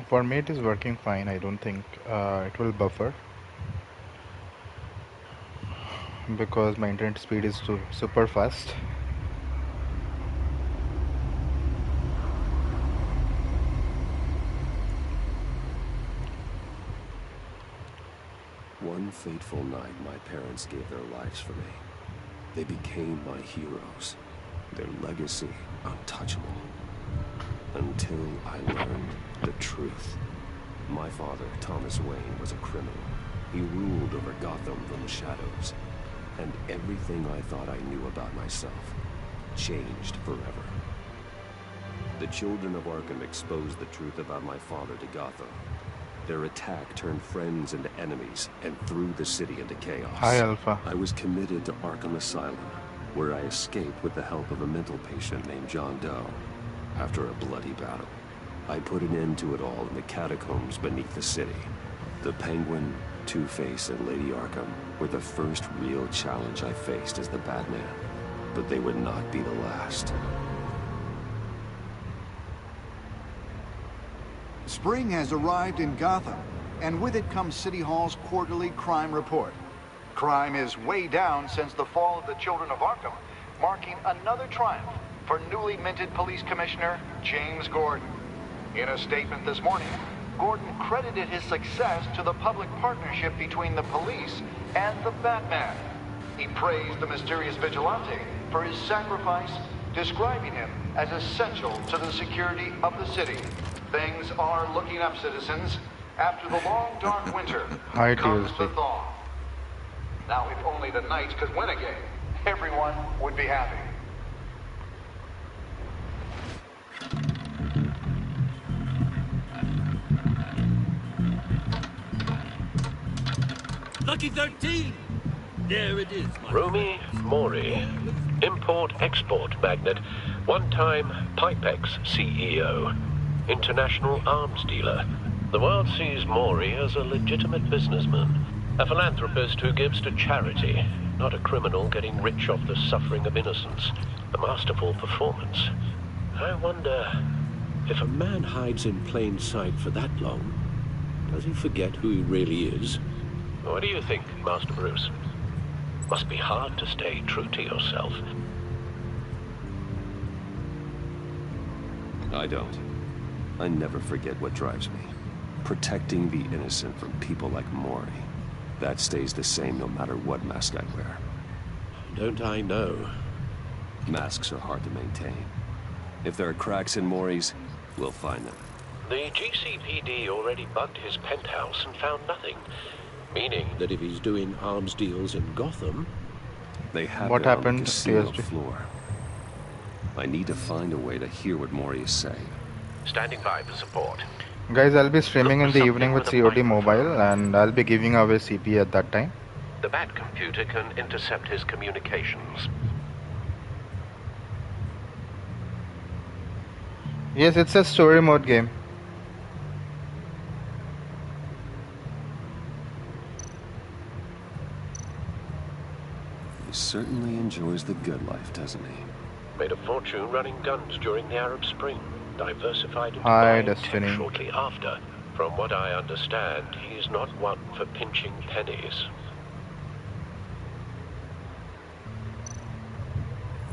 For me it is working fine. I don't think it will buffer because my internet speed is super fast. One fateful night, my parents gave their lives for me. They became my heroes. Their legacy untouchable. Until I learned the truth. My father, Thomas Wayne, was a criminal. He ruled over Gotham from the shadows. And everything I thought I knew about myself changed forever. The children of Arkham exposed the truth about my father to Gotham. Their attack turned friends into enemies and threw the city into chaos. Hi, Alpha. I was committed to Arkham Asylum, where I escaped with the help of a mental patient named John Doe. After a bloody battle, I put an end to it all in the catacombs beneath the city. The Penguin, Two-Face, and Lady Arkham were the first real challenge I faced as the Batman, but they would not be the last. Spring has arrived in Gotham, and with it comes City Hall's quarterly crime report. Crime is way down since the fall of the Children of Arkham, marking another triumph for newly minted Police Commissioner James Gordon. In a statement this morning, Gordon credited his success to the public partnership between the police and the Batman. He praised the mysterious vigilante for his sacrifice, describing him as essential to the security of the city. Things are looking up, citizens. After the long, dark winter comes the thaw. Now, if only the Knights could win a game, everyone would be happy. Lucky 13! There it is, Rumi Mori, import-export magnate, one-time Pipex CEO, international arms dealer. The world sees Mori as a legitimate businessman, a philanthropist who gives to charity, not a criminal getting rich off the suffering of innocence. A masterful performance. I wonder, if a man hides in plain sight for that long, does he forget who he really is? What do you think, Master Bruce? Must be hard to stay true to yourself. I don't. I never forget what drives me. Protecting the innocent from people like Mori. That stays the same no matter what mask I wear. Don't I know? Masks are hard to maintain. If there are cracks in Mori's, we'll find them. The GCPD already bugged his penthouse and found nothing. Meaning that if he's doing arms deals in Gotham... They have what it on happened the casino TSG? floor. I need to find a way to hear what Mori is saying. Standing by for support. Guys, I'll be streaming in the evening with COD Mobile, and I'll be giving away CP at that time. The Bat computer can intercept his communications. Yes, it's a story mode game. He certainly enjoys the good life, doesn't he? Made a fortune running guns during the Arab Spring. Diversified into Hi, buying Destiny. tech shortly after. From what I understand, he's not one for pinching pennies.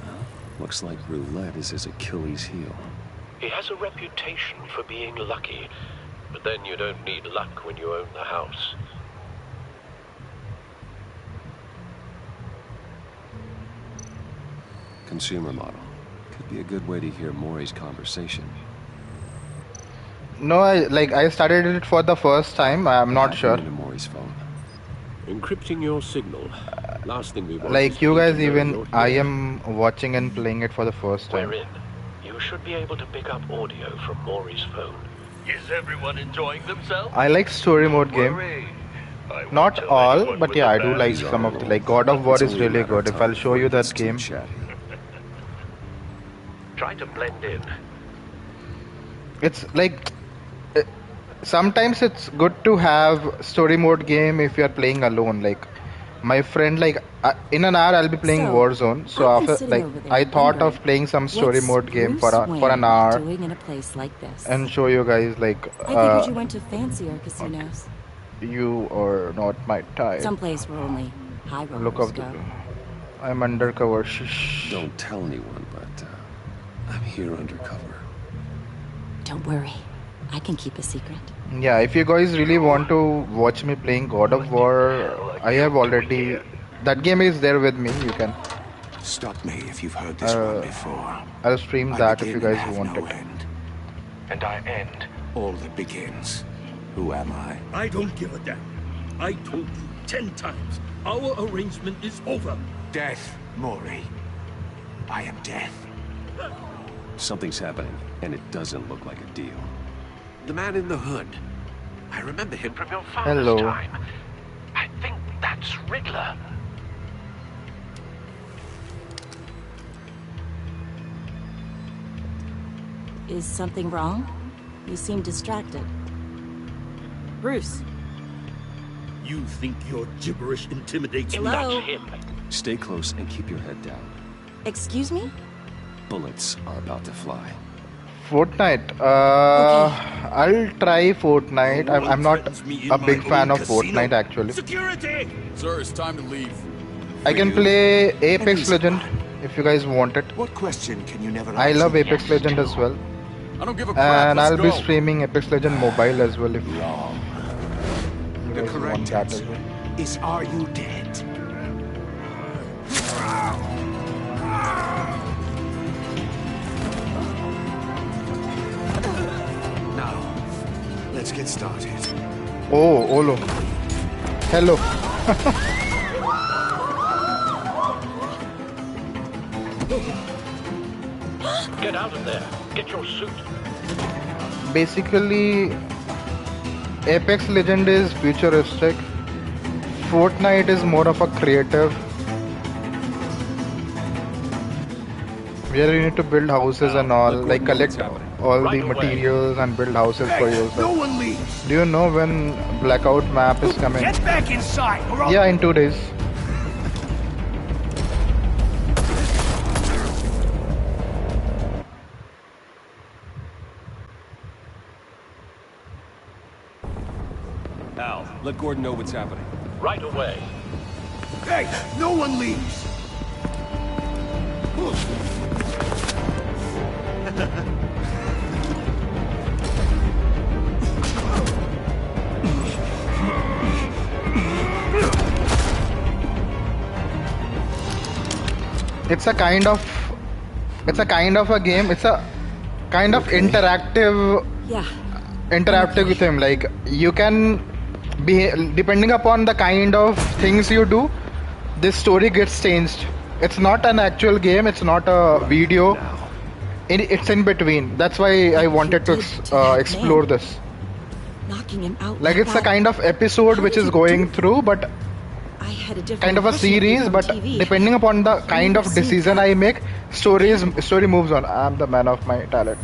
Well, looks like roulette is his Achilles heel. He has a reputation for being lucky, but then you don't need luck when you own the house. Consumer model. Could be a good way to hear Mori's conversation. No, I started it for the first time. I'm not sure. Into Mori's phone. Encrypting your signal. Last thing we want. Like you guys, even I am watching and playing it for the first time. We're in. You should be able to pick up audio from Mori's phone. Is everyone enjoying themselves? I like story mode game. Not all, but yeah, I do like some of the, like God of War is really good. If I'll show you that game. Try to blend in. It's like sometimes it's good to have story mode game if you are playing alone. Like My friend, like, in an hour I'll be playing So, Warzone. So I've been after, sitting like, over there I thought of wondering, playing some story what's mode game Bruce for an Wayne hour doing in a place like this? and show you guys, like, I figured you went to fancier casinos. you are not my type. Someplace where only high Look rollers of the. go. I'm undercover. Shh. Don't tell anyone, but I'm here undercover. Don't worry, I can keep a secret. Yeah, if you guys really want to watch me playing God of War, I have already. That game is there with me. You can. Stop me if you've heard this one before. I'll stream I that if begin you guys and have want no it. end. And I end. All that begins. Who am I? I don't give a damn. I told you 10 times. Our arrangement is over. Death, Maury. I am death. Something's happening, and it doesn't look like a deal. The man in the hood. I remember him from your father's Hello. time. I think that's Riddler. Is something wrong? You seem distracted. Bruce, You think your gibberish intimidates me? Hello? That's him. Stay close and keep your head down. excuse me? Bullets are about to fly. Fortnite. I'll try Fortnite. I'm not a big fan of Fortnite actually. Security! Sir, it's time to leave. I can play Apex Legend if you guys want it. What question can you never I love answer? Apex Legend as well. I don't give a crap. And Let's I'll go. be streaming Apex Legend mobile as well if you The guys want correct that as answer well. is, are you dead? Now, let's get started. Oh, Olo. Hello. Get out of there. Get your suit. Basically, Apex Legend is futuristic. Fortnite is more of a creative. Where you need to build houses and all, like collect all the materials and build houses for yourself. one leaves. Do you know when Blackout map is coming? Get back inside, or I'll... Yeah, in 2 days. Al, let Gordon know what's happening. Right away. Hey, no one leaves. It's a kind of a game. It's a kind of interactive Yeah. with him. Like you can be depending upon the kind of things you do, this story gets changed. It's not an actual game. It's not a video. It's in between. That's why I wanted to explore this. Knocking him out Like it's a that. kind of episode How which did is you going do it? through, but I had a different kind of a impression you series. from But TV. depending upon the kind of never seen decision that. I make, story moves on. I'm the man of my talent.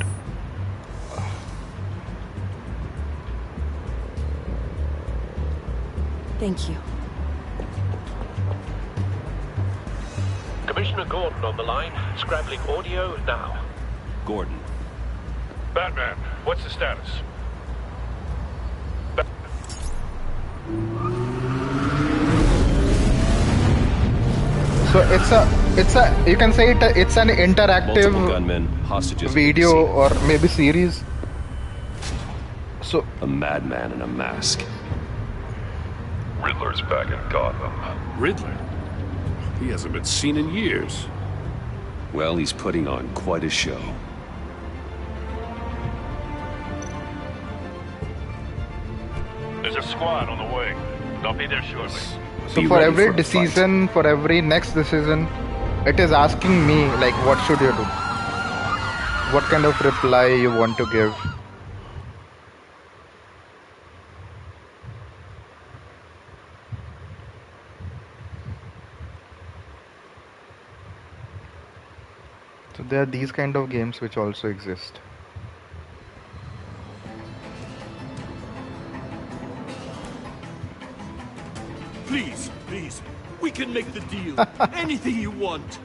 Thank you. Commissioner Gordon on the line. Scrabbling audio now. Gordon. Batman, what's the status? So it's a you can say it's an Multiple interactive gunmen, hostages. video or maybe series. So A madman in a mask. Riddler's back in Gotham. Riddler? He hasn't been seen in years. Well, he's putting on quite a show. There's a squad on the way. They'll be there shortly. So Be for ready every for a fight. decision, for every next decision, it is asking me like, what should you do? What kind of reply you want to give? So there are these kind of games which also exist. Please, please, We can make the deal. Anything you want.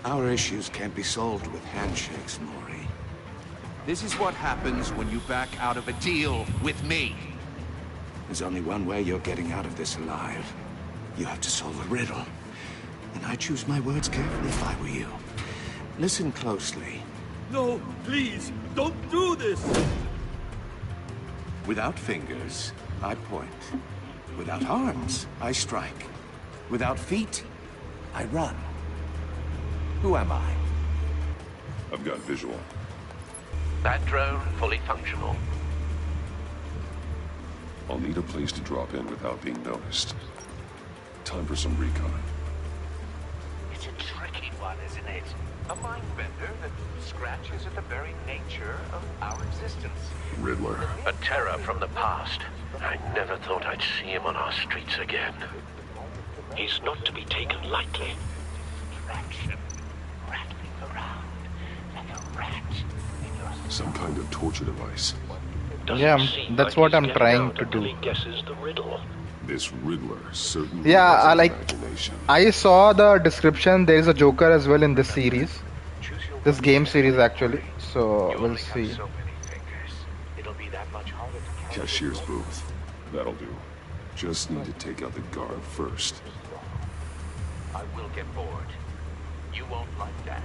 Our issues can't be solved with handshakes, Maury. This is what happens when you back out of a deal with me. There's only one way you're getting out of this alive. You have to solve a riddle. And I choose my words carefully if I were you. Listen closely. No, please, don't do this. Without fingers, I point. Without arms, I strike. Without feet, I run. Who am I? I've got visual. That drone fully functional. I'll need a place to drop in without being noticed. Time for some recon. It's a tricky one, isn't it? A mind bender that scratches at the very nature of our existence. Riddler. A terror from the past. I never thought I'd see him on our streets again. He's not to be taken lightly. Distraction. Rattling around like a rat in your Some kind of torture device. Doesn't Yeah, seem that's like what he's I'm getting trying out to until do. He guesses the riddle. This Riddler certainly Yeah, has I an like. imagination. I saw the description. There is a Joker as well in this series, this game series actually. So we'll see. so many fingers. It'll be that much harder to count. Cashier's booth. That'll do. Just need to take out the guard first. I will get bored. You won't like that.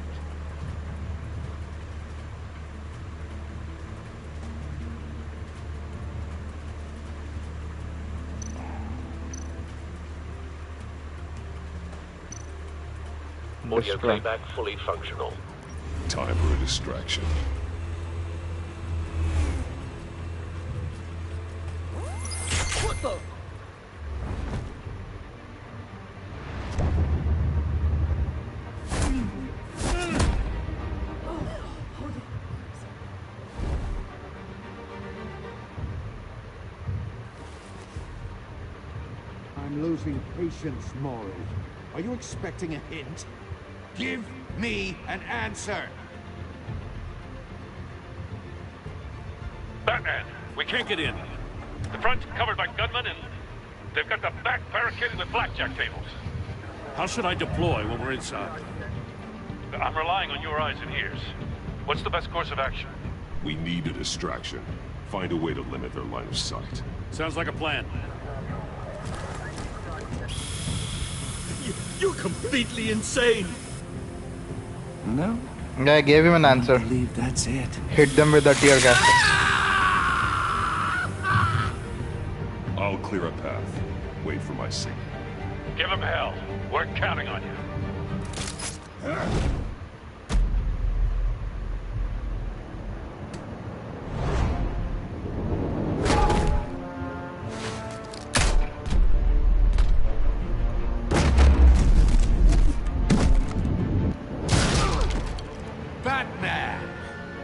Audio playback fully functional. Time for a distraction. What the? I'm losing patience, Maury. Are you expecting a hint? Give me an answer! Batman, we can't get in. The front's covered by gunmen, and they've got the back barricaded with blackjack tables. How should I deploy when we're inside? I'm relying on your eyes and ears. What's the best course of action? We need a distraction. Find a way to limit their line of sight. Sounds like a plan. You're completely insane. No, Yeah, I gave him an I answer. believe that's it. Hit them with the tear gas. I'll clear a path. Wait for my signal. Give him hell. We're counting on you. Batman!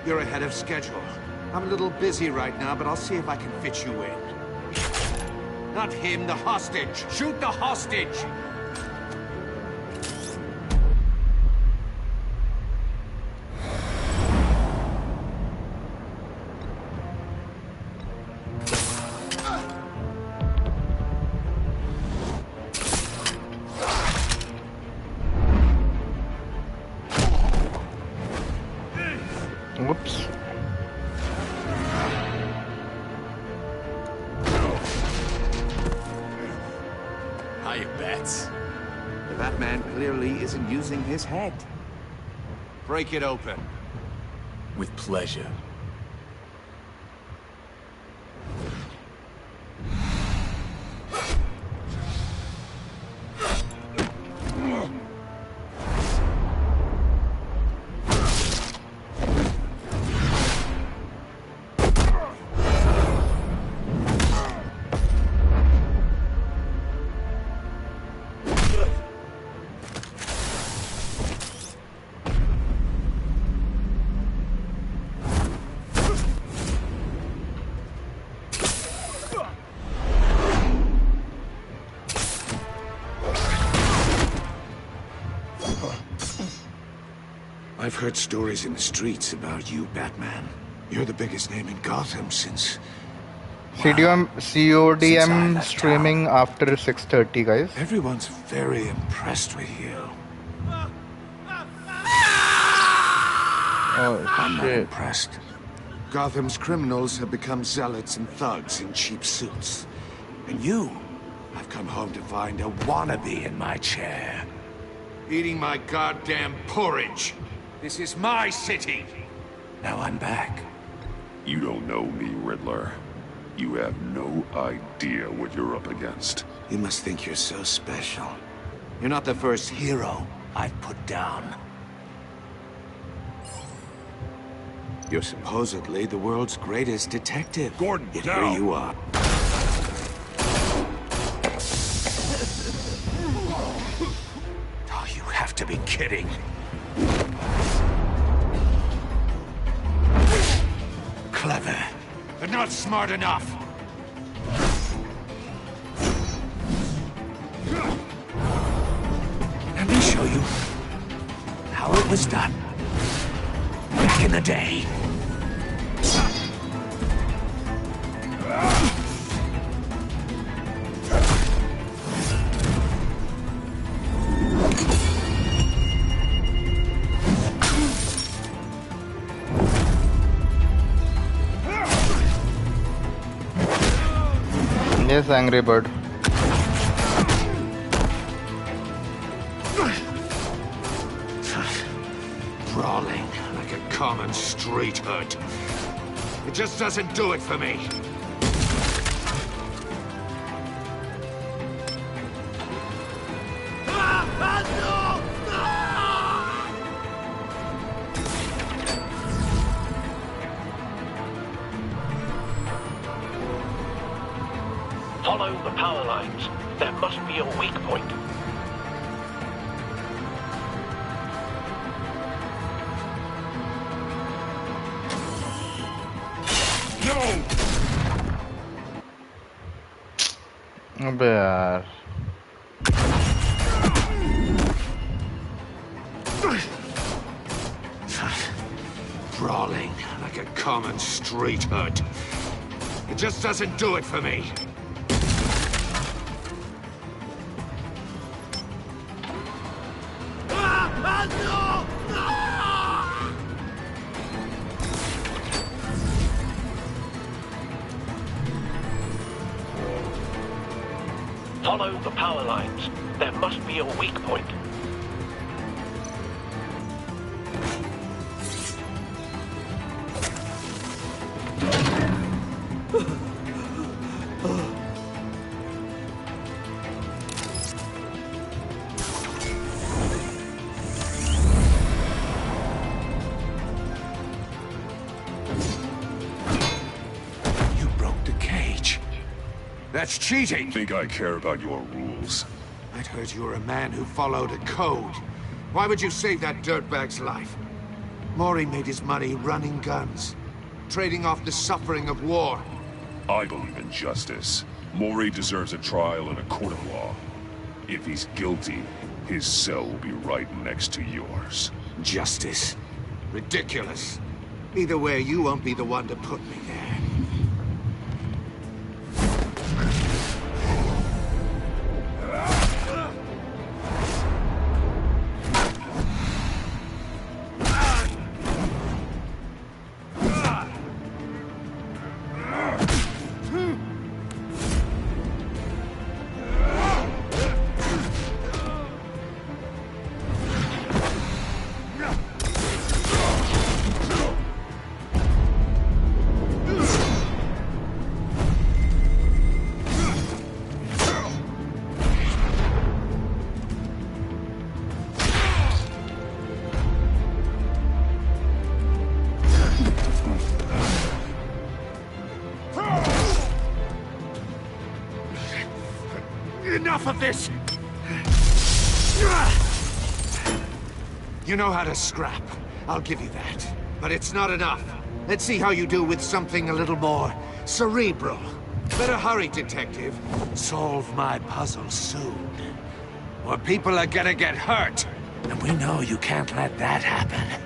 You're ahead of schedule. I'm a little busy right now, but I'll see if I can fit you in. Not him, the hostage! Shoot the hostage! Whoops. Hiya, Bats. The Batman clearly isn't using his head. Break it open. With pleasure. I've heard stories in the streets about you, Batman. You're the biggest name in Gotham since... CODM streaming after 6:30, guys. Everyone's very impressed with you. Oh, I'm not shit. impressed. Gotham's criminals have become zealots and thugs in cheap suits. And you, I've come home to find a wannabe in my chair. Eating my goddamn porridge. This is my city. Now I'm back. You don't know me, Riddler. You have no idea what you're up against. You must think you're so special. You're not the first hero I've put down. You're supposedly the world's greatest detective. Gordon, Yet now. here you are. Oh, you have to be kidding. Clever, but not smart enough. Let me show you how it was done back in the day. Yes, Angry Bird. Brawling like a common street hood. It just doesn't do it for me. Follow the power lines. There must be a weak point. अबे यार Brawling like a common street hood. It just doesn't do it for me. Follow the power lines. There must be a weak point. You broke the cage. That's cheating. Think I care about your rules? I'd heard you were a man who followed a code. Why would you save that dirtbag's life? Mori made his money running guns, trading off the suffering of war. I believe in justice. Mori deserves a trial in a court of law. If he's guilty, his cell will be right next to yours. Justice. Ridiculous. Either way, you won't be the one to put me there. Enough of this! You know how to scrap. I'll give you that. But it's not enough. Let's see how you do with something a little more cerebral. Better hurry, detective. Solve my puzzle soon. Or people are gonna get hurt. And we know you can't let that happen.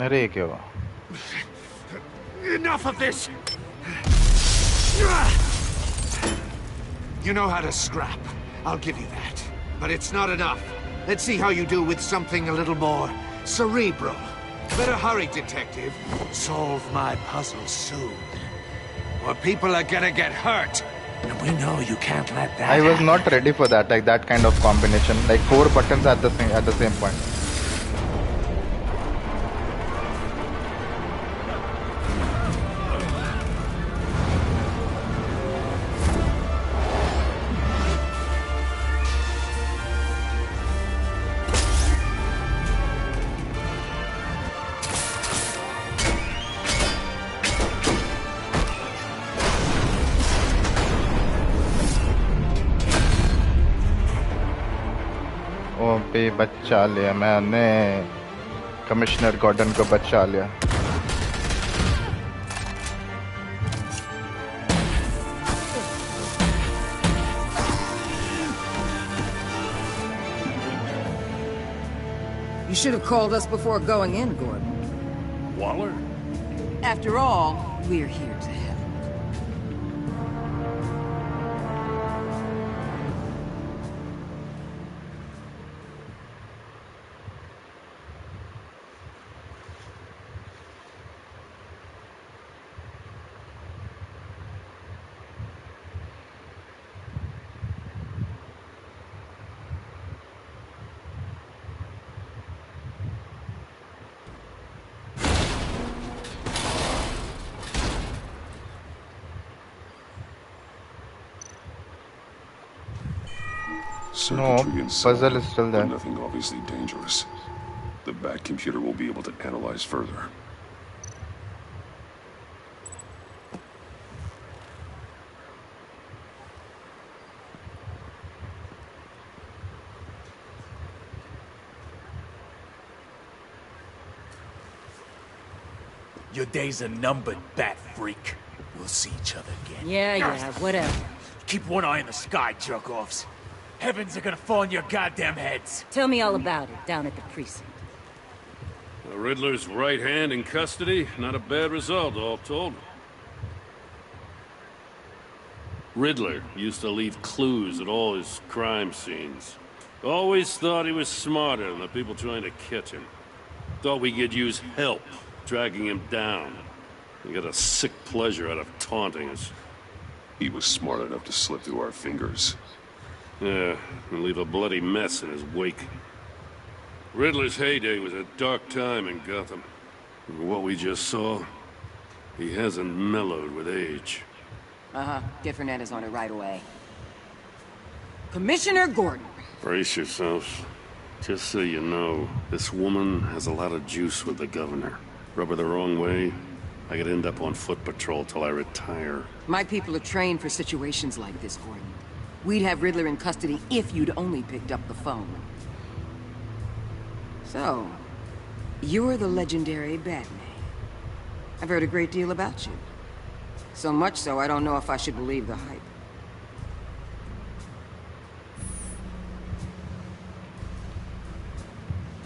अरे क्या हुआ? Enough of this! You know how to scrap. I'll give you that. But it's not enough. Let's see how you do with something a little more cerebral. Better hurry, detective. Solve my puzzle soon. Or people are gonna get hurt. And we know you can't let that I was happen. not ready for that, like that kind of combination. Like 4 buttons at the same point. पे बचा लिया मैंने commissioner Gordon को बचा लिया You should have called us before going in, Gordon. Waller? After all, we're here to help. Circuitry and puzzle is still there. but nothing obviously dangerous. The back computer will be able to analyze further. Your days are numbered, bat freak. We'll see each other again. Yeah, whatever. Keep one eye in the sky, jerk-offs. Heavens are gonna fall on your goddamn heads. Tell me all about it down at the precinct. The Riddler's right hand in custody. Not a bad result, all told. Riddler used to leave clues at all his crime scenes. Always thought he was smarter than the people trying to catch him. Thought we could use help dragging him down. He got a sick pleasure out of taunting us. He was smart enough to slip through our fingers. Yeah, and leave a bloody mess in his wake. Riddler's heyday was a dark time in Gotham. What we just saw, he hasn't mellowed with age. Get Fernandez on it right away. Commissioner Gordon. Brace yourselves. Just so you know, this woman has a lot of juice with the governor. Rub her the wrong way, I could end up on foot patrol till I retire. My people are trained for situations like this, Gordon. We'd have Riddler in custody if you'd only picked up the phone. So, you're the legendary Batman. I've heard a great deal about you. So much so, I don't know if I should believe the hype.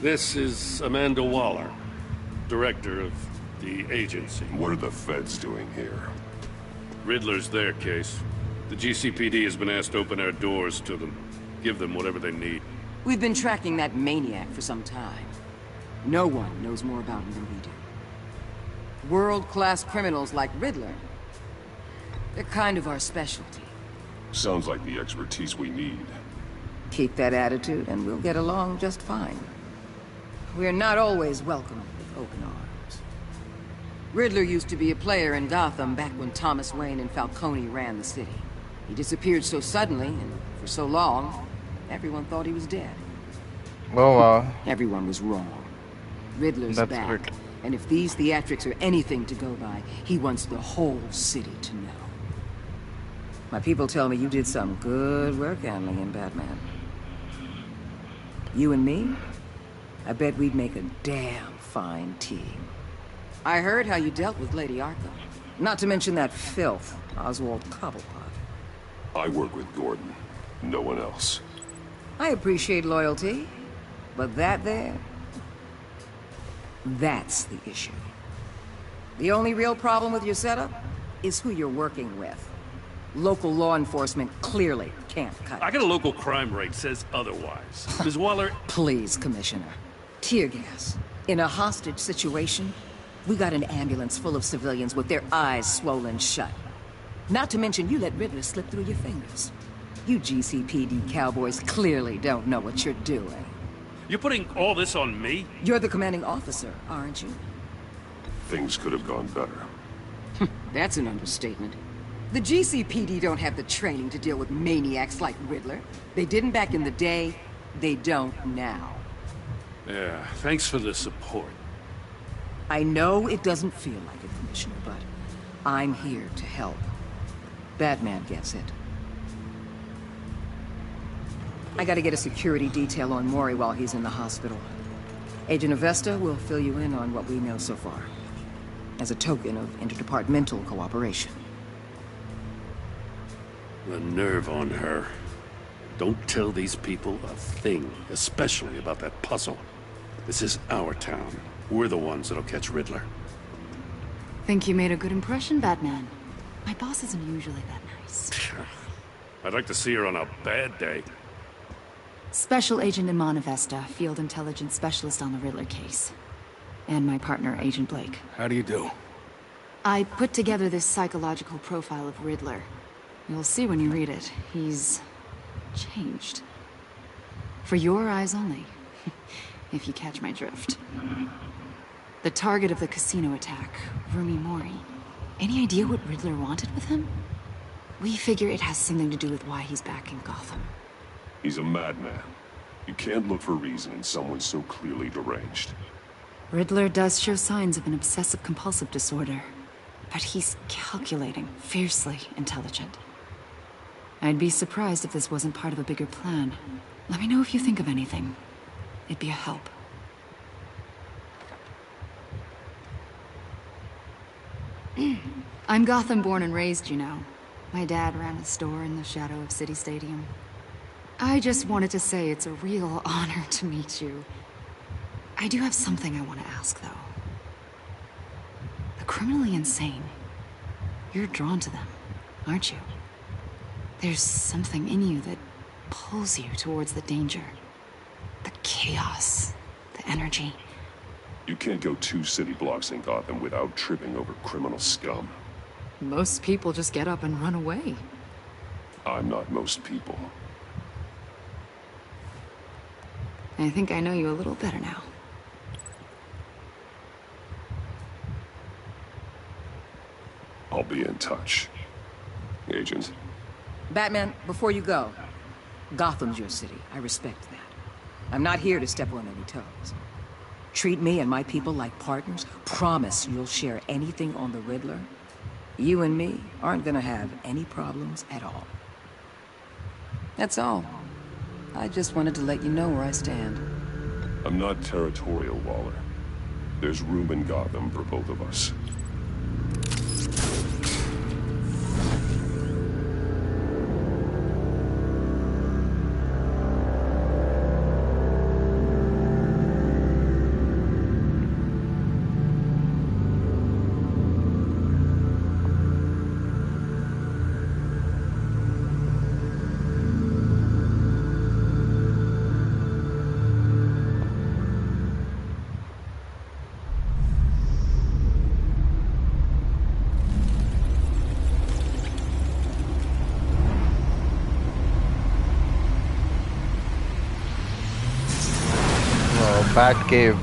This is Amanda Waller, director of the agency. What are the feds doing here? Riddler's their case. The GCPD has been asked to open our doors to them. Give them whatever they need. We've been tracking that maniac for some time. No one knows more about him than we do. World-class criminals like Riddler. They're kind of our specialty. Sounds like the expertise we need. Keep that attitude and we'll get along just fine. We're not always welcome with open arms. Riddler used to be a player in Gotham back when Thomas Wayne and Falcone ran the city. He disappeared so suddenly and for so long, everyone thought he was dead. Oh wow. Everyone was wrong. Riddler's That's back. good. And if these theatrics are anything to go by, he wants the whole city to know. My people tell me you did some good work handling him, Batman. You and me? I bet we'd make a damn fine team. I heard how you dealt with Lady Arkham. Not to mention that filth, Oswald Cobblepot. I work with Gordon. No one else. I appreciate loyalty, but that there... That's the issue. The only real problem with your setup is who you're working with. Local law enforcement clearly can't cut it. I got a local crime rate says otherwise. Ms. Waller... Please, Commissioner. Tear gas. In a hostage situation, we got an ambulance full of civilians with their eyes swollen shut. Not to mention you let Riddler slip through your fingers. You GCPD cowboys clearly don't know what you're doing. You're putting all this on me? You're the commanding officer, aren't you? Things could have gone better. That's an understatement. The GCPD don't have the training to deal with maniacs like Riddler. They didn't back in the day, they don't now. Yeah, thanks for the support. I know it doesn't feel like it, Commissioner, but I'm here to help. Batman gets it. I gotta get a security detail on Maury while he's in the hospital. Agent Avesta will fill you in on what we know so far, as a token of interdepartmental cooperation. The nerve on her. Don't tell these people a thing, especially about that puzzle. This is our town. We're the ones that'll catch Riddler. Think you made a good impression, Batman? My boss isn't usually that nice. I'd like to see her on a bad day. Special Agent Iman Avesta, Field Intelligence Specialist on the Riddler case. And my partner, Agent Blake. How do you do? I put together this psychological profile of Riddler. You'll see when you read it. He's... changed. For your eyes only. If you catch my drift. The target of the casino attack, Rumi Mori. Any idea what Riddler wanted with him? We figure it has something to do with why he's back in Gotham. He's a madman. You can't look for reason in someone so clearly deranged. Riddler does show signs of an obsessive-compulsive disorder. But he's calculating, fiercely intelligent. I'd be surprised if this wasn't part of a bigger plan. Let me know if you think of anything. It'd be a help. I'm Gotham born and raised, you know. My dad ran a store in the shadow of City Stadium. I just wanted to say it's a real honor to meet you. I do have something I want to ask, though. The criminally insane. You're drawn to them, aren't you? There's something in you that pulls you towards the danger. The chaos, the energy. You can't go 2 city blocks in Gotham without tripping over criminal scum. Most people just get up and run away. I'm not most people. I think I know you a little better now. I'll be in touch. Agent. Batman, before you go, Gotham's your city. I respect that. I'm not here to step on any toes. Treat me and my people like partners. Promise you'll share anything on the Riddler. You and me aren't gonna have any problems at all. That's all. I just wanted to let you know where I stand. I'm not territorial, Waller. There's room in Gotham for both of us. Batcave.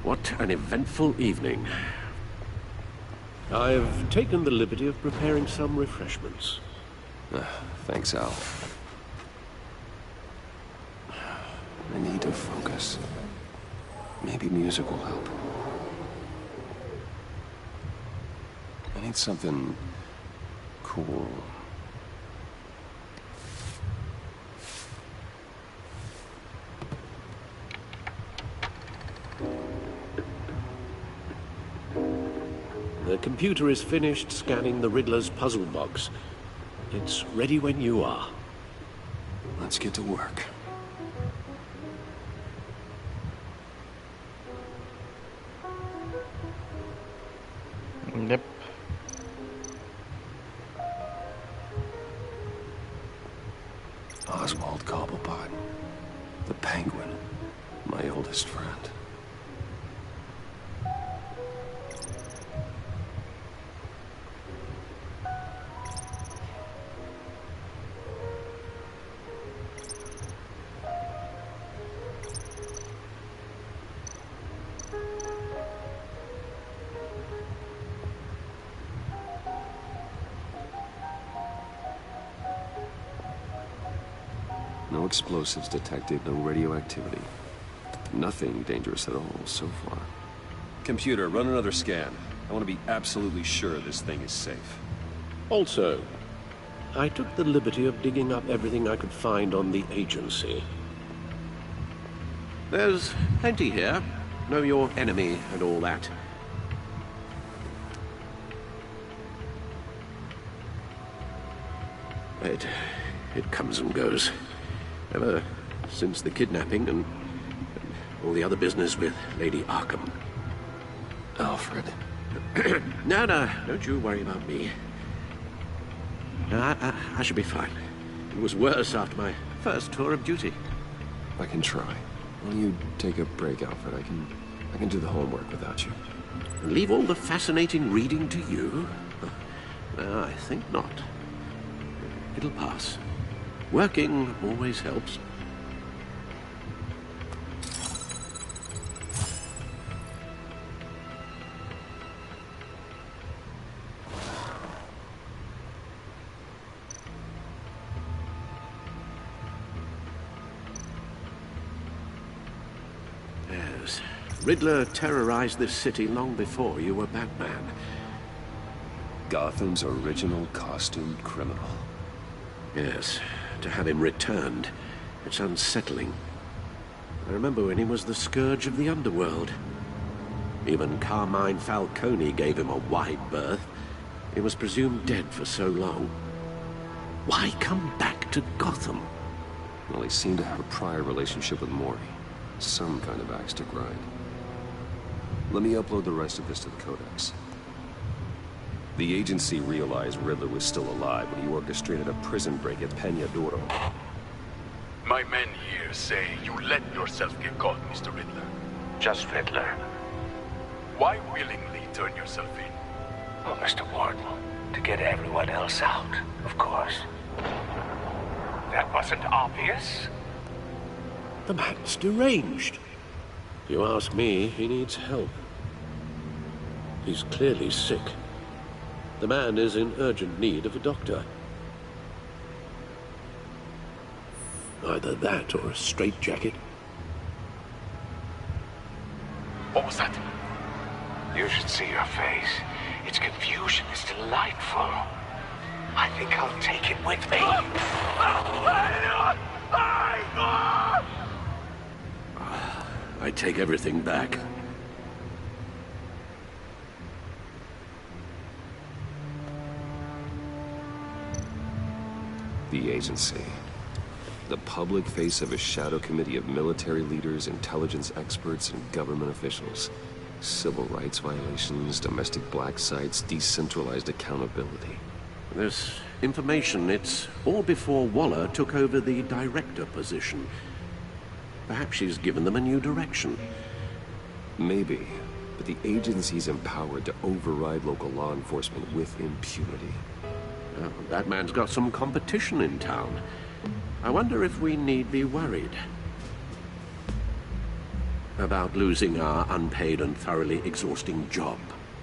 What an eventful evening. I've taken the liberty of preparing some refreshments. Thanks, Al. I need to focus. Maybe music will help. I need something cool. The computer is finished scanning the Riddler's puzzle box. It's ready when you are. Let's get to work. Yep. Oswald Cobblepot. The Penguin. My oldest friend. No explosives detected, no radioactivity. Nothing dangerous at all so far. Computer, run another scan. I want to be absolutely sure this thing is safe. Also, I took the liberty of digging up everything I could find on the agency. There's plenty here. Know your enemy and all that. It comes and goes. Ever since the kidnapping and all the other business with Lady Arkham. Alfred. No, don't you worry about me. No, I should be fine. It was worse after my first tour of duty. I can try. Why don't you take a break, Alfred? I can do the homework without you. And leave all the fascinating reading to you? No, I think not. It'll pass. Working always helps. Yes. Riddler terrorized this city long before you were Batman. Gotham's original costumed criminal. Yes. To have him returned, it's unsettling. I remember when he was the scourge of the underworld. Even Carmine Falcone gave him a wide berth. He was presumed dead for so long. Why come back to Gotham? Well, he seemed to have a prior relationship with Mori. Some kind of axe to grind. Let me upload the rest of this to the Codex. The agency realized Riddler was still alive when he orchestrated a prison break at Peña Duro. My men here say you let yourself get caught, Mr. Riddler. Just Riddler. Why willingly turn yourself in? Oh, Mr. Warden, to get everyone else out, of course. That wasn't obvious? The man's deranged. If you ask me, he needs help. He's clearly sick. The man is in urgent need of a doctor. Either that or a straitjacket. What was that? You should see your face. Its confusion is delightful. I think I'll take it with me. I take everything back. The agency. The public face of a shadow committee of military leaders, intelligence experts, and government officials. Civil rights violations, domestic black sites, decentralized accountability. This information, it's all before Waller took over the director position. Perhaps she's given them a new direction. Maybe, but the agency's empowered to override local law enforcement with impunity. Well, that man's got some competition in town. I wonder if we need be worried about losing our unpaid and thoroughly exhausting job,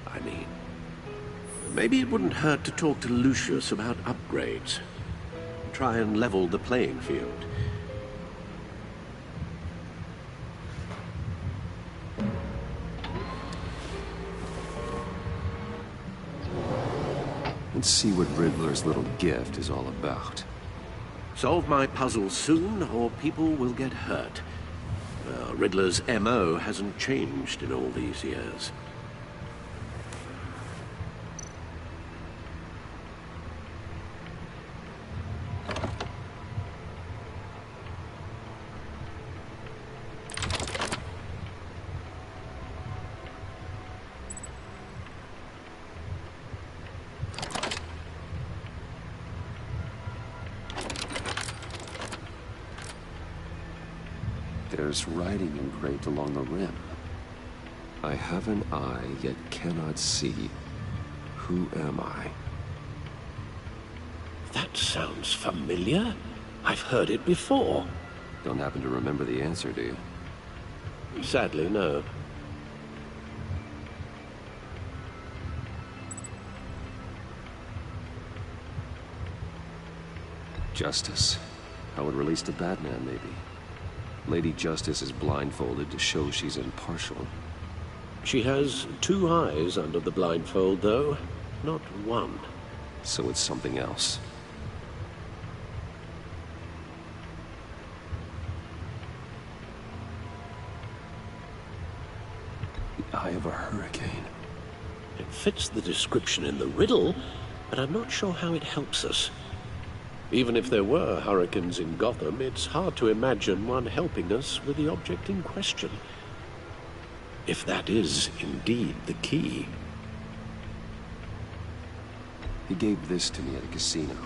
I mean. Maybe it wouldn't hurt to talk to Lucius about upgrades. Try and level the playing field. Let's see what Riddler's little gift is all about. Solve my puzzle soon, or people will get hurt. Riddler's M.O. hasn't changed in all these years. There's writing engraved along the rim. I have an eye, yet cannot see. Who am I? That sounds familiar. I've heard it before. Don't happen to remember the answer, do you? Sadly, no. Justice. How it released a Batman, maybe. Lady Justice is blindfolded to show she's impartial. She has 2 eyes under the blindfold, though. Not 1. So it's something else. The eye of a hurricane. It fits the description in the riddle, but I'm not sure how it helps us. Even if there were hurricanes in Gotham, it's hard to imagine one helping us with the object in question. If that is indeed the key. He gave this to me at a casino.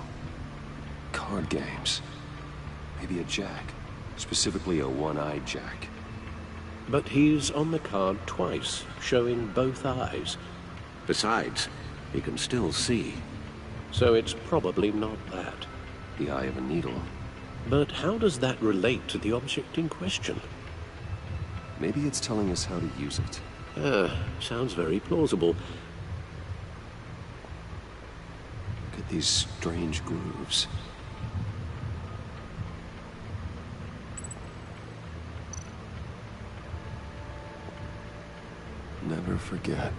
Card games. Maybe a jack. Specifically a one-eyed jack. But he's on the card twice, showing both eyes. Besides, he can still see. So it's probably not that. The eye of a needle. But how does that relate to the object in question? Maybe it's telling us how to use it. Sounds very plausible. Look at these strange grooves. Never forget.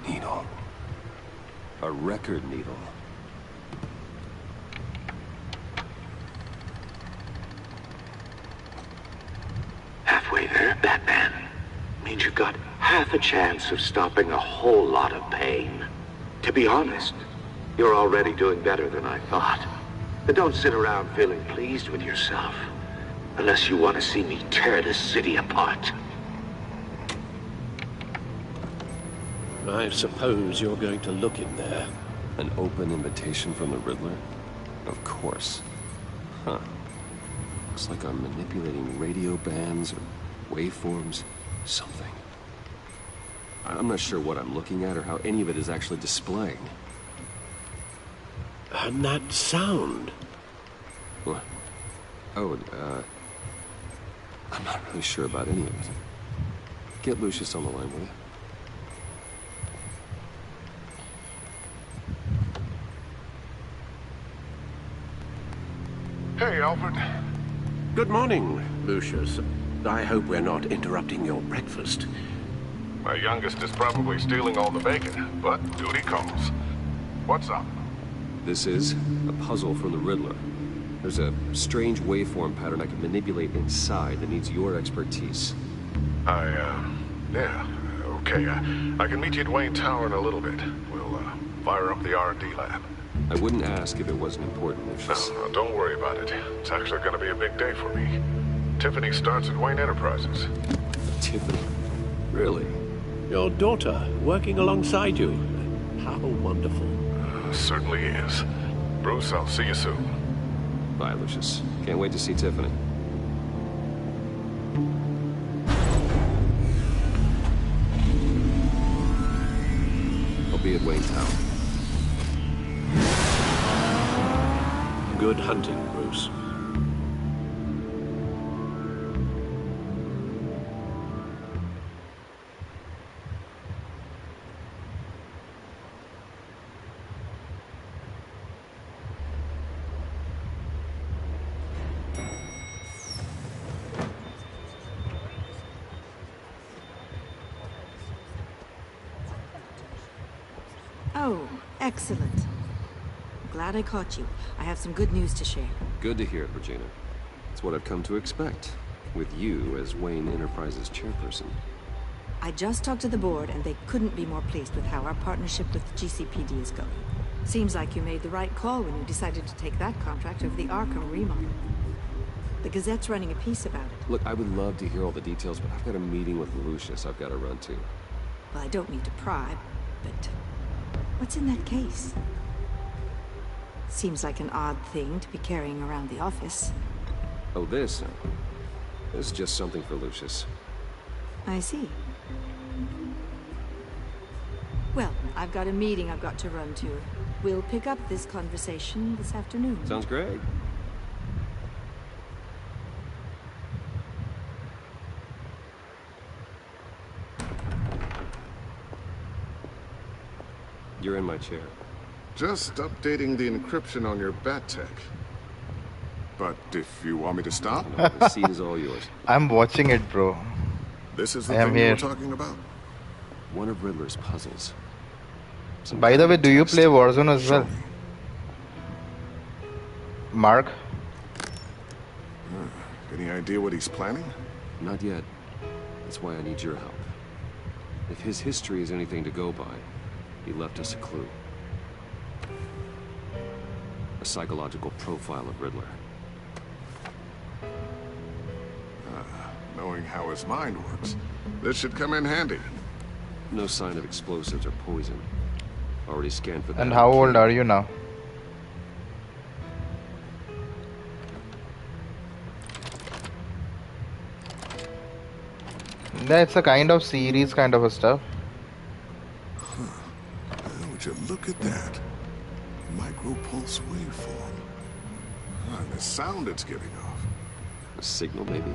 Needle. A record needle. Halfway there, Batman. Means you've got half a chance of stopping a whole lot of pain. To be honest, you're already doing better than I thought. But don't sit around feeling pleased with yourself. Unless you want to see me tear this city apart. I suppose you're going to look in there. An open invitation from the Riddler? Of course. Huh. Looks like I'm manipulating radio bands or waveforms. Something. I'm not sure what I'm looking at or how any of it is actually displaying. And that sound. What? Oh, I'm not really sure about any of it. Get Lucius on the line, will you? Hey, Alfred. Good morning, Lucius. I hope we're not interrupting your breakfast. My youngest is probably stealing all the bacon, but duty calls. What's up? This is a puzzle from the Riddler. There's a strange waveform pattern I can manipulate inside that needs your expertise. Yeah, okay. I can meet you at Wayne Tower in a little bit. We'll, fire up the R&D lab. I wouldn't ask if it wasn't important, Lucius. No, don't worry about it. It's actually gonna be a big day for me. Tiffany starts at Wayne Enterprises. Tiffany? Really? Your daughter, working alongside you. How wonderful. Certainly is. Bruce, I'll see you soon. Bye, Lucius. Can't wait to see Tiffany. I'll be at Wayne Tower. Good hunting, Bruce. Oh, excellent. Glad I caught you. I have some good news to share. Good to hear it, Regina. It's what I've come to expect, with you as Wayne Enterprises chairperson. I just talked to the board, and they couldn't be more pleased with how our partnership with GCPD is going. Seems like you made the right call when you decided to take that contract over the Arkham remodel. The Gazette's running a piece about it. Look, I would love to hear all the details, but I've got a meeting with Lucius I've got to run to. Well, I don't mean to pry, but what's in that case? Seems like an odd thing to be carrying around the office. Oh, this? This is just something for Lucius. I see. Well, I've got a meeting I've got to run to. We'll pick up this conversation this afternoon. Sounds great. You're in my chair. Just updating the encryption on your bat tech. But if you want me to stop? No, the seat is all yours. I'm watching it, bro. This is the I am thing you here. were talking about? One of Riddler's puzzles. By the way, do you play Warzone as well? Mark? Any idea what he's planning? Not yet. That's why I need your help. If his history is anything to go by, he left us a clue. A psychological profile of Riddler. Knowing how his mind works, this should come in handy. No sign of explosives or poison. Already scanned for that. And how old are you now? That's a kind of series kind of a stuff. Would you look at that? Micropulse waveform. And the sound it's giving off. A signal, maybe?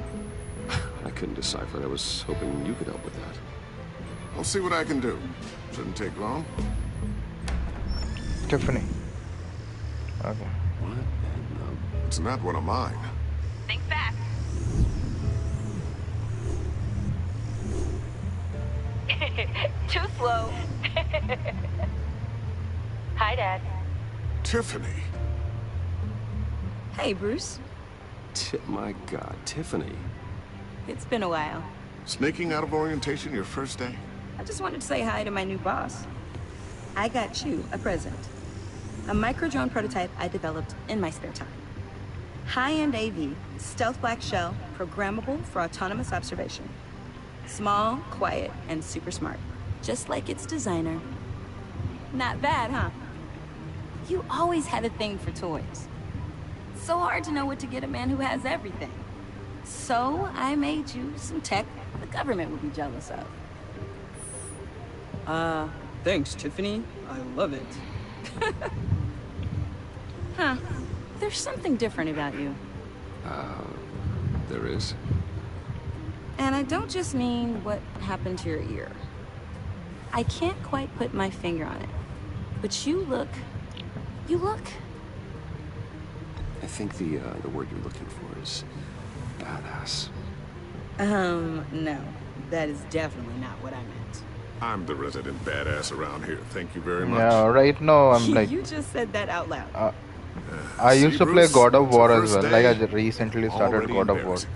I couldn't decipher it. I was hoping you could help with that. I'll see what I can do. Shouldn't take long. Tiffany. Okay. What? It's not one of mine. Think fast. Too slow. Hi, Dad. Tiffany. Hey, Bruce. My God, Tiffany. It's been a while. Sneaking out of orientation your first day? I just wanted to say hi to my new boss. I got you a present. A micro-drone prototype I developed in my spare time. High-end AV, stealth black shell, programmable for autonomous observation. Small, quiet, and super smart. Just like its designer. Not bad, huh? You always had a thing for toys. So hard to know what to get a man who has everything. So I made you some tech the government would be jealous of. Thanks, Tiffany. I love it. Huh. There's something different about you. There is? And I don't just mean what happened to your ear. I can't quite put my finger on it. But you look... I think the word you're looking for is badass. No. That is definitely not what I meant. I'm the resident badass around here. Thank you very much. Yeah, right now I'm like... You just said that out loud. I used to play Bruce, God of it's the War as first well. day. Like I recently started Already God of War. embarrassing.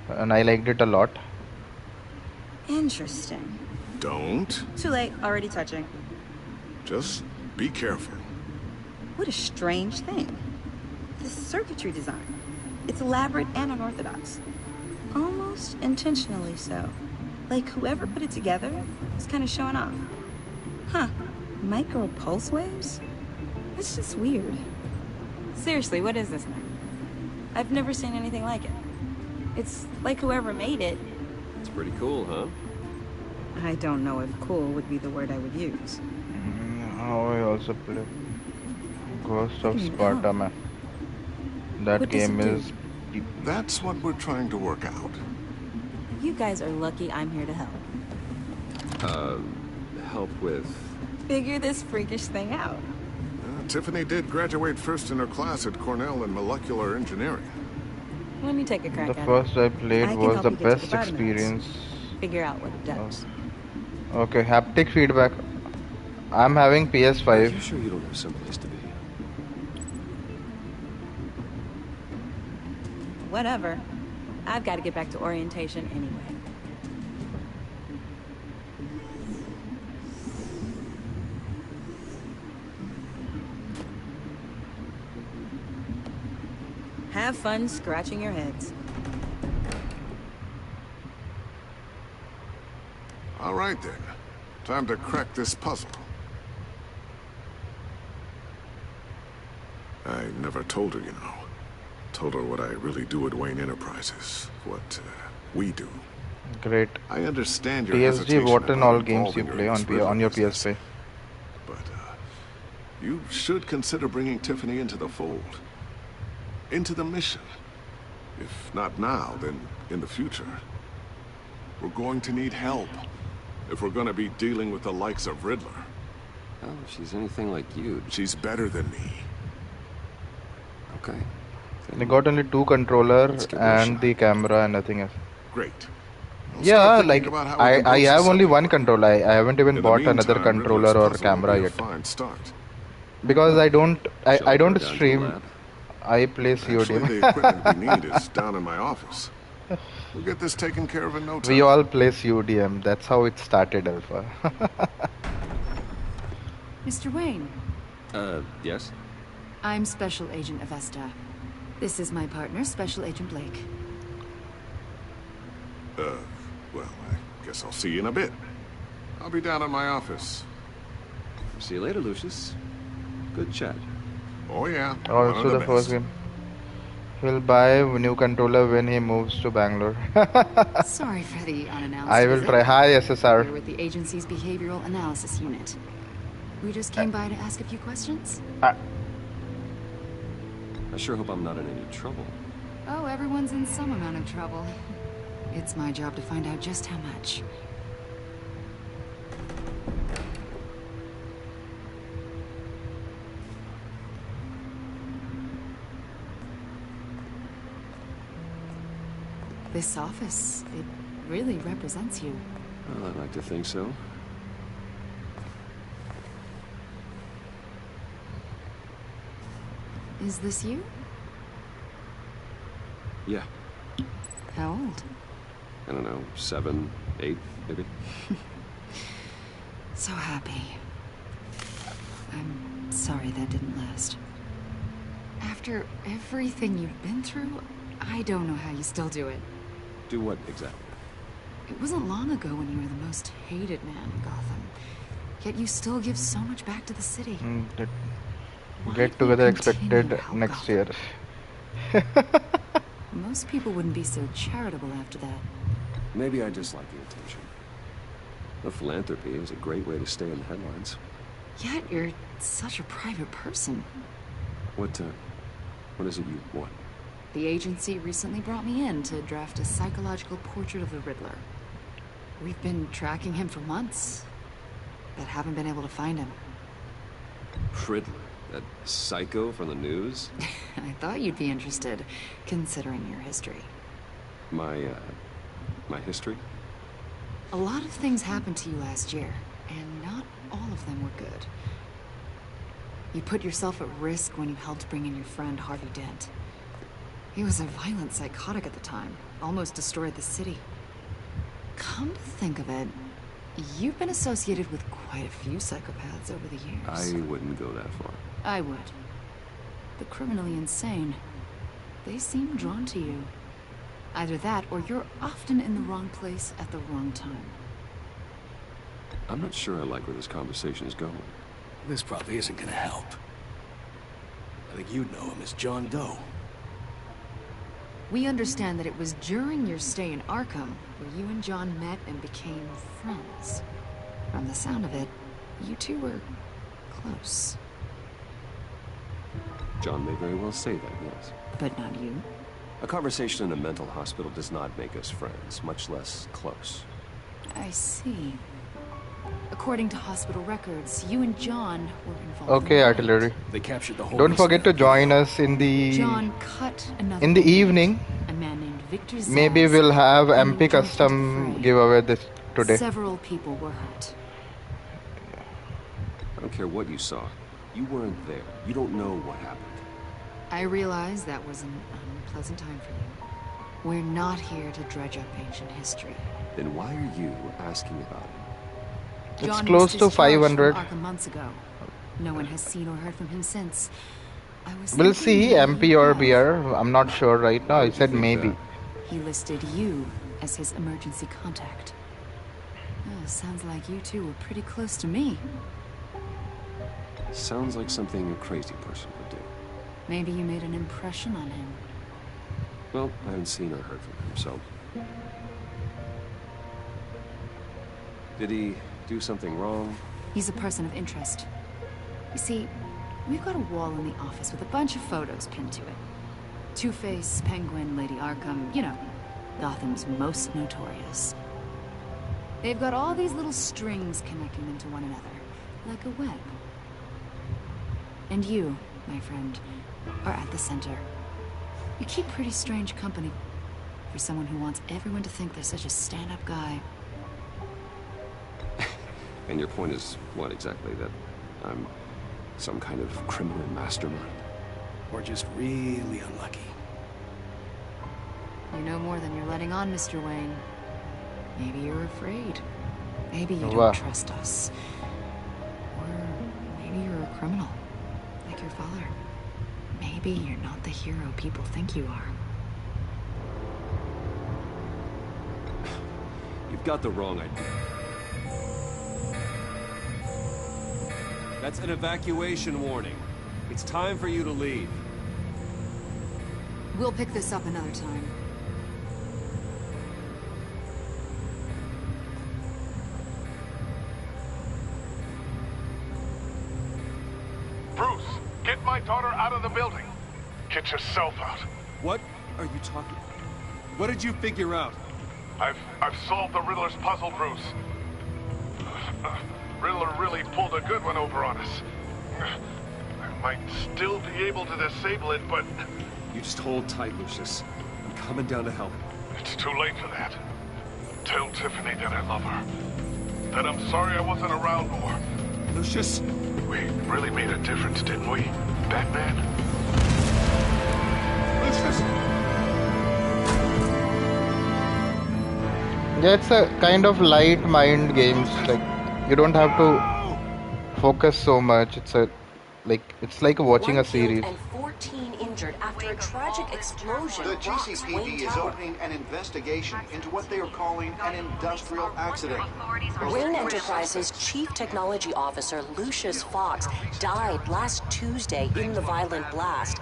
And I liked it a lot. Interesting. Don't. Too late. Already touching. Just be careful. What a strange thing. The circuitry design. It's elaborate and unorthodox. Almost intentionally so. Like whoever put it together is kind of showing off. Huh. Micro pulse waves? That's just weird. Seriously, what is this thing? I've never seen anything like it. It's like whoever made it. It's pretty cool, huh? I don't know if cool would be the word I would use. Oh, I also play Ghost of Sparta, man. That What does it game do? is... That's what we're trying to work out. You guys are lucky I'm here to help. Help with... Figure this freakish thing out. Tiffany did graduate first in her class at Cornell in molecular engineering. Let me take a crack The at first I it. played I can was help the you get to the best bottom of this. experience. Figure out what it does. Okay, haptic feedback. I'm having Are you PS5. sure you don't have someplace to be? Whatever. I've got to get back to orientation anyway. Have fun scratching your heads. All right then. Time to crack this puzzle. I never told her, you know. Told her what I really do at Wayne Enterprises. What we do. Great. I understand your TSG, hesitation what in about all games you involving her play in this on your Riddler business. PS5? But you should consider bringing Tiffany into the fold. Into the mission. If not now, then in the future. We're going to need help. If we're going to be dealing with the likes of Riddler. Oh, if she's anything like you. She's better than me. Okay. They got only 2 controllers and the camera and nothing else. Great. Yeah, like I have only 1 controller. I haven't even bought another controller or camera yet. Because I don't stream. I play COD. Actually, the equipment we need is down in my office. We'll get this taken care of in no time. We all play CODM. That's how it started, Alpha. Mr. Wayne. Yes? I'm Special Agent Avesta. This is my partner, Special Agent Blake. Well, I guess I'll see you in a bit. I'll be down at my office. See you later, Lucius. Good chat. Oh yeah. Also the first game. He'll buy a new controller when he moves to Bangalore. Sorry for the unannounced I will visit. try. Hi, SSR. We're with the agency's behavioral analysis unit. We just came by to ask a few questions. I sure hope I'm not in any trouble. Oh, everyone's in some amount of trouble. It's my job to find out just how much. This office, it really represents you. Well, I'd like to think so. Is this you? Yeah. How old? I don't know, 7, 8, maybe. So happy. I'm sorry that didn't last. After everything you've been through, I don't know how you still do it. Do what exactly? It wasn't long ago when you were the most hated man in Gotham. Yet you still give so much back to the city. Get together expected next year. Most people wouldn't be so charitable after that. Maybe I just like the attention. The philanthropy is a great way to stay in the headlines. Yet you're such a private person. What is it you want? The agency recently brought me in to draft a psychological portrait of the Riddler. We've been tracking him for months, but haven't been able to find him. Riddler? That psycho from the news? I thought you'd be interested, considering your history. My history? A lot of things happened to you last year, and not all of them were good. You put yourself at risk when you helped bring in your friend Harvey Dent. He was a violent psychotic at the time, almost destroyed the city. Come to think of it, you've been associated with quite a few psychopaths over the years. I wouldn't go that far. I would. The criminally insane, they seem drawn to you. Either that, or you're often in the wrong place at the wrong time. I'm not sure I like where this conversation is going. This probably isn't gonna help. I think you'd know him as John Doe. We understand that it was during your stay in Arkham where you and John met and became friends. From the sound of it, you two were close. John may very well say that, yes. But not you. A conversation in a mental hospital does not make us friends, much less close. I see. According to hospital records, you and John were involved. Okay, in artillery. They captured the whole Don't forget to join us in the John cut another in the evening. A man named Victor Zsasz. Maybe we'll have and MP jumped into the custom fray. giveaway this today. Several people were hurt. I don't care what you saw. You weren't there. You don't know what happened. I realize that was an unpleasant time for you. We're not here to dredge up ancient history. Then why are you asking about it? It's John close was to discharged 500. from Arkham months ago. No one has seen or heard from him since. I was We'll thinking see, maybe MP you or have. BR. I'm not sure right now. Why I would you said think maybe. that? He listed you as his emergency contact. Oh, sounds like you two were pretty close to me. Sounds like something a crazy person would do. Maybe you made an impression on him. Well, I haven't seen or heard from him, so... Did he do something wrong? He's a person of interest. You see, we've got a wall in the office with a bunch of photos pinned to it. Two-Face, Penguin, Lady Arkham, you know, Gotham's most notorious. They've got all these little strings connecting them to one another, like a web. And you, my friend, are at the center. You keep pretty strange company for someone who wants everyone to think they're such a stand-up guy. And your point is what exactly? That I'm some kind of criminal mastermind? Or just really unlucky. You know more than you're letting on, Mr. Wayne. Maybe you're afraid. Maybe you Wow. don't trust us. Or maybe you're a criminal, like your father. Maybe you're not the hero people think you are. You've got the wrong idea. That's an evacuation warning. It's time for you to leave. We'll pick this up another time. Bruce, get my daughter out of the building. Get yourself out. What are you talking? What did you figure out? I've solved the Riddler's puzzle, Bruce. Riddler really pulled a good one over on us. I might still be able to disable it, but... You just hold tight, Lucius. I'm coming down to help. It's too late for that. Tell Tiffany that I love her. That I'm sorry I wasn't around more. Lucius! We really made a difference, didn't we, Batman? Lucius! Yeah, it's a kind of light mind games. Like you don't have to focus so much. It's like watching a series. And 14 injured after a tragic explosion. The rocks GCPD Wayne is Tower. opening an investigation into what they are calling an industrial accident. Wayne Enterprises Chief Technology Officer Lucius Fox died last Tuesday in the violent blast.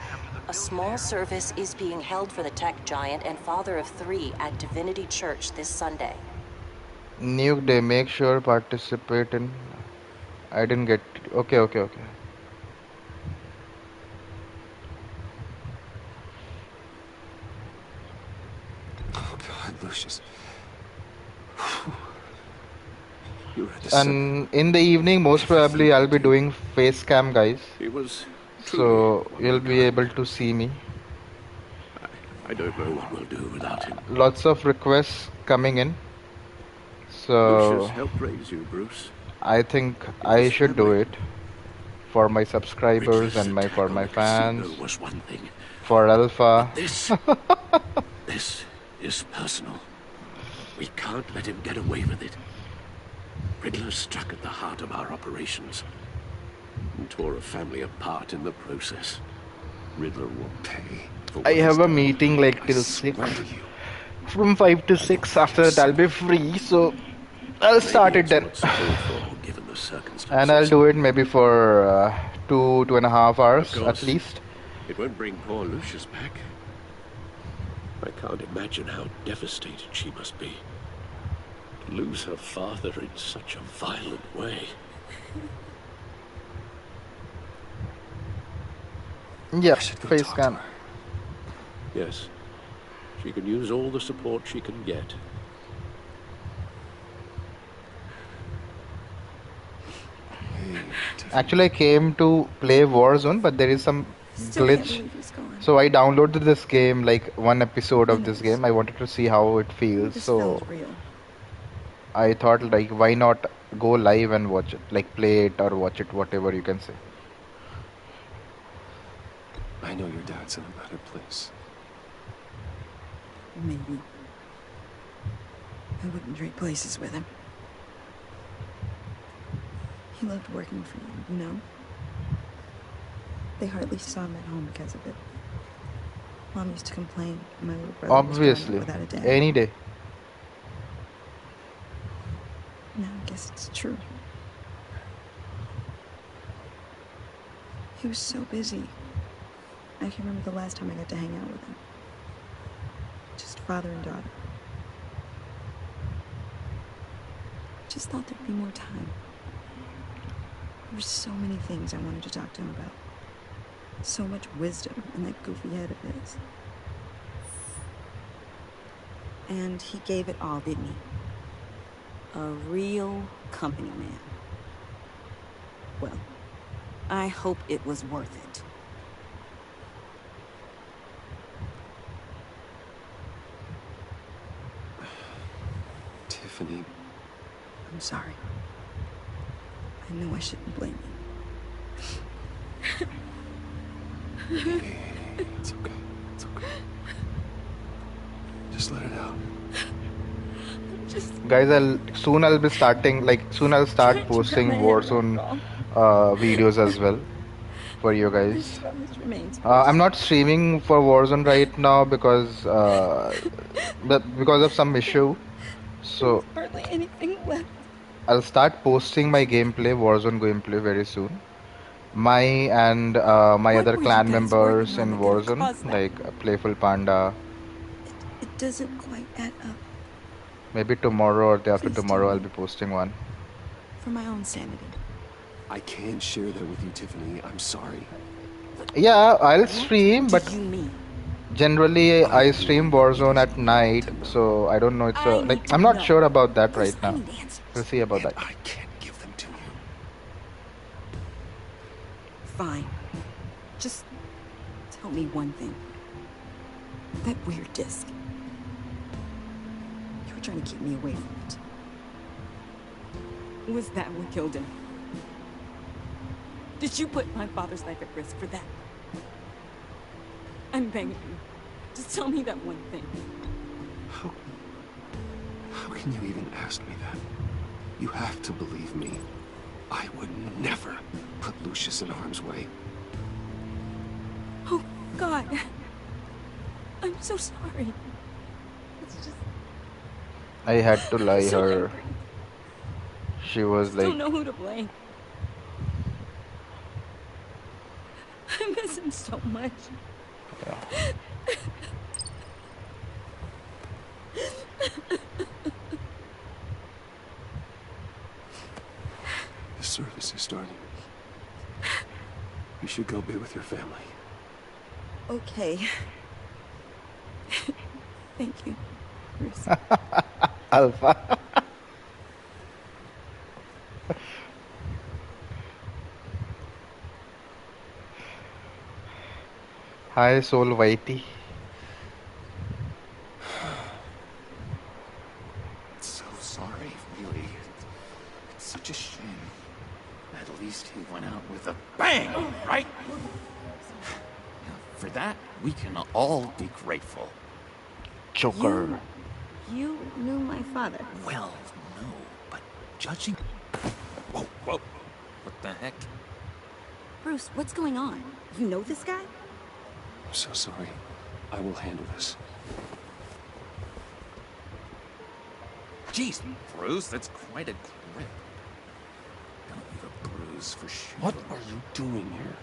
A small service is being held for the tech giant and father of 3 at Divinity Church this Sunday. Nuke Day. Make sure participate in. I didn't get. Okay. Oh God, Lucius. You were at the And in the evening, most probably I'll be doing face cam, guys. He was So you'll be able to see me. I don't know what we'll do without him. Lots of requests coming in. Lucius So helped raise you, Bruce. I think I should do it for my subscribers and for my fans, Casino was one thing. for Alpha. This is personal. We can't let him get away with it. Riddler struck at the heart of our operations and tore a family apart in the process. Riddler will pay for what I have he's a done. meeting like till 6. From 5 to 6. After that I'll be free, so I'll start it then. Given the circumstances. And I'll do it maybe for 2.5 hours Of at course. least. It won't bring poor Lucius back. I can't imagine how devastated she must be. To lose her father in such a violent way. Yeah, face cam. Yes. She can use all the support she can get. Actually, I came to play Warzone, but there is some glitch. So I downloaded this game, like one episode of this game. I wanted to see how it feels. So I thought, like, why not go live and watch it, like play it or watch it, whatever you can say. I know your dad's in a better place. Maybe. I wouldn't trade places with him. He loved working for you, you know? They hardly saw him at home because of it. Mom used to complain my little brother was growing Obviously, up without a dad. any day. Now I guess it's true. He was so busy. I can remember the last time I got to hang out with him. Just father and daughter. Just thought there'd be more time. There were so many things I wanted to talk to him about. So much wisdom in that goofy head of his. And he gave it all, didn't he? A real company man. Well, I hope it was worth it. Tiffany. I'm sorry. I know I shouldn't blame you. It's okay. It's okay. Just let it out. Guys, I'll be starting, soon I'll start posting Warzone videos as well for you guys. I'm not streaming for Warzone right now because of some issue. So Hardly anything left. I'll start posting my gameplay, Warzone gameplay, very soon. My and my What other were clan you guys members working on in that could have Warzone, caused that? like Playful Panda. It doesn't quite add up. Maybe tomorrow or the after Please tomorrow tell I'll me. be posting one. For my own sanity. I can't share that with you, Tiffany. I'm sorry. Yeah, I'll stream, do but you mean? generally I stream Warzone at night, so I don't know. It's I need to I'm not know. sure about that Bruce, right I now. need answers. We'll see about that. I can't give them to you. Fine. Just tell me one thing. That weird disc. You were trying to keep me away from it. Was that what killed him? Did you put my father's life at risk for that? I'm begging you. Just tell me that one thing. How can you even ask me that? You have to believe me. I would never put Lucius in harm's way. Oh, God. I'm so sorry. It's just... I had to lie so her. angry. She was I like, don't know who to blame. I miss him so much. The service is starting. You should go be with your family. Okay. Thank you, Bruce. Alpha. Hi, Soul Whitey. So sorry, really. It's such a shame. At least he went out with a bang, right? For that, we can all be grateful. Joker. You knew my father. Well, no, but judging... Whoa, whoa. What the heck? Bruce, what's going on? You know this guy? I'm so sorry. I will handle this. Jeez, Bruce, that's quite a grip. Don't leave a bruise for sure. What are you doing here?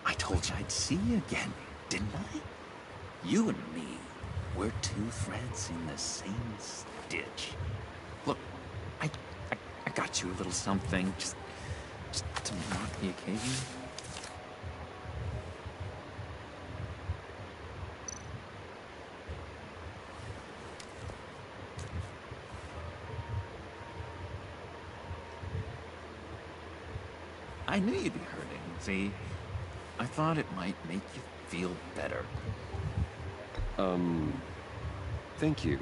I told you I'd see you again, didn't I? You and me, we're two threads in the same stitch. Look, I got you a little something, just to mark the occasion. I knew you'd be hurting, see? I thought it might make you feel better. Thank you,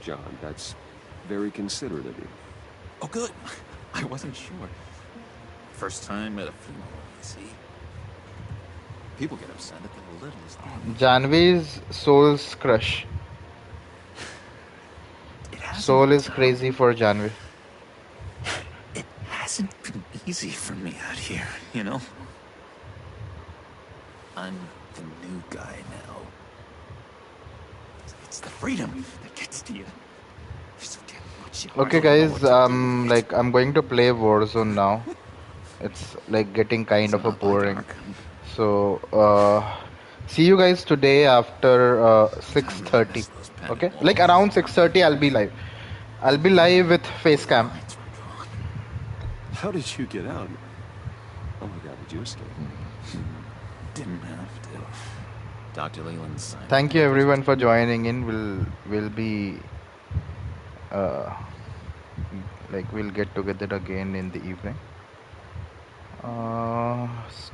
John. That's very considerate of you. Oh, good. I wasn't sure. First time at a funeral, you see? People get upset at the littlest thing. Janvi's Soul's crush. Soul is crazy for Janvi. It hasn't been easy for me out here, you know? I'm the new guy now. It's the freedom that gets to you. There's so damn much you Okay, don't know guys. what to do with it. I'm going to play Warzone now. It's like getting kind of a boring. So, see you guys today after 6:30. Okay, like around 6:30, I'll be live. I'll be live with Facecam. How did you get out? Oh my god, did you escape? Didn't have to. Dr. Leland's signed. Thank you everyone for joining in. We'll be like we'll get together again in the evening. Stop.